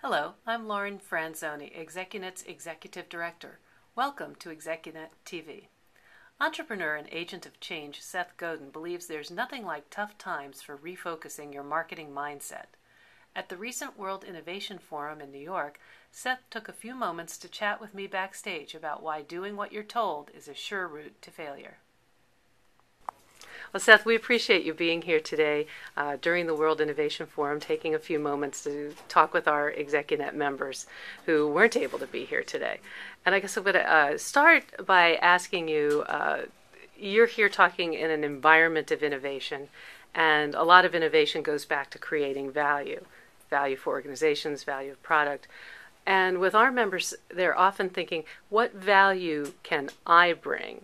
Hello, I'm Lauren Franzoni, ExecuNet's Executive Director. Welcome to ExecuNet TV. Entrepreneur and agent of change Seth Godin believes there's nothing like tough times for refocusing your marketing mindset. At the recent World Innovation Forum in New York, Seth took a few moments to chat with me backstage about why doing what you're told is a sure route to failure. Well, Seth, we appreciate you being here today during the World Innovation Forum, taking a few moments to talk with our ExecuNet members who weren't able to be here today. And I guess I'm going to start by asking you, you're here talking in an environment of innovation, and a lot of innovation goes back to creating value for organizations, value of product. And with our members, they're often thinking, what value can I bring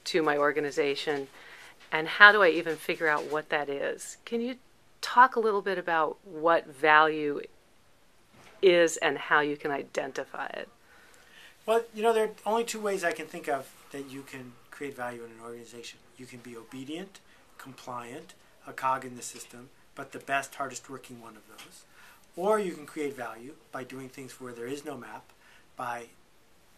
to my organization? And how do I even figure out what that is? Can you talk a little bit about what value is and how you can identify it? Well, there are only two ways I can think of that you can create value in an organization. You can be obedient, compliant, a cog in the system, but the best, hardest working one of those. Or you can create value by doing things where there is no map, by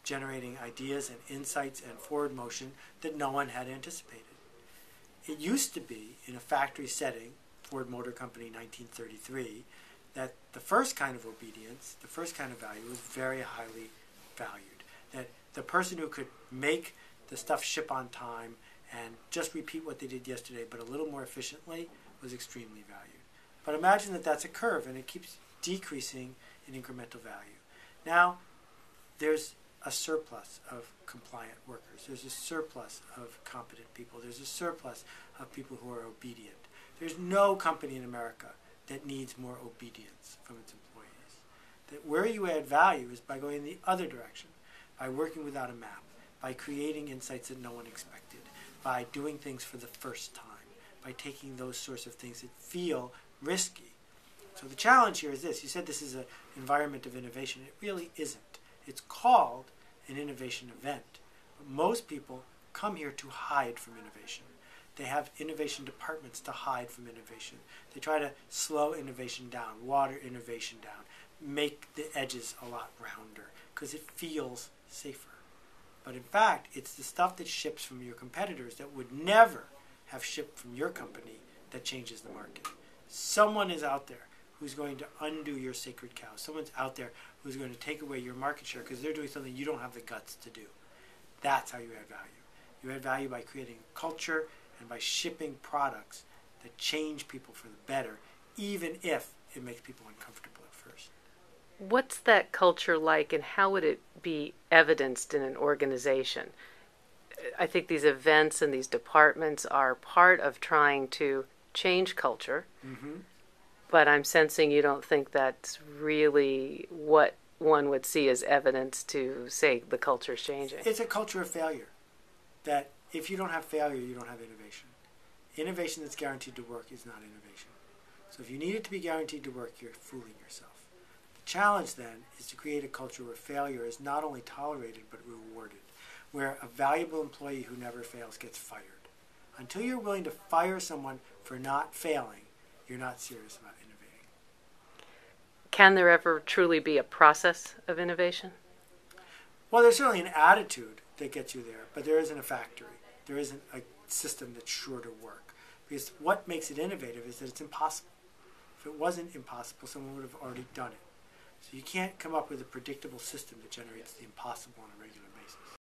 generating ideas and insights and forward motion that no one had anticipated. It used to be, in a factory setting, Ford Motor Company 1933, that the first kind of obedience, the first kind of value, was very highly valued. That the person who could make the stuff ship on time and just repeat what they did yesterday, but a little more efficiently, was extremely valued. But imagine that that's a curve, and it keeps decreasing in incremental value. Now, there's a surplus of compliant workers. There's a surplus of competent people. There's a surplus of people who are obedient. There's no company in America that needs more obedience from its employees. That where you add value is by going in the other direction, by working without a map, by creating insights that no one expected, by doing things for the first time, by taking those sorts of things that feel risky. So the challenge here is this. You said this is an environment of innovation. It really isn't. It's called an innovation event. But most people come here to hide from innovation. They have innovation departments to hide from innovation. They try to slow innovation down, water innovation down, make the edges a lot rounder because it feels safer. But in fact, it's the stuff that ships from your competitors that would never have shipped from your company that changes the market. Someone is out there who's going to undo your sacred cow. Someone's out there who's going to take away your market share because they're doing something you don't have the guts to do. That's how you add value. You add value by creating a culture and by shipping products that change people for the better, even if it makes people uncomfortable at first. What's that culture like, and how would it be evidenced in an organization? I think these events and these departments are part of trying to change culture. Mm-hmm. But I'm sensing you don't think that's really what one would see as evidence to say the culture's changing. It's a culture of failure. That if you don't have failure, you don't have innovation. Innovation that's guaranteed to work is not innovation. So if you need it to be guaranteed to work, you're fooling yourself. The challenge then is to create a culture where failure is not only tolerated but rewarded, where a valuable employee who never fails gets fired. Until you're willing to fire someone for not failing, you're not serious about innovating. Can there ever truly be a process of innovation? Well, there's certainly an attitude that gets you there, but there isn't a factory. There isn't a system that's sure to work. Because what makes it innovative is that it's impossible. If it wasn't impossible, someone would have already done it. So you can't come up with a predictable system that generates the impossible on a regular basis.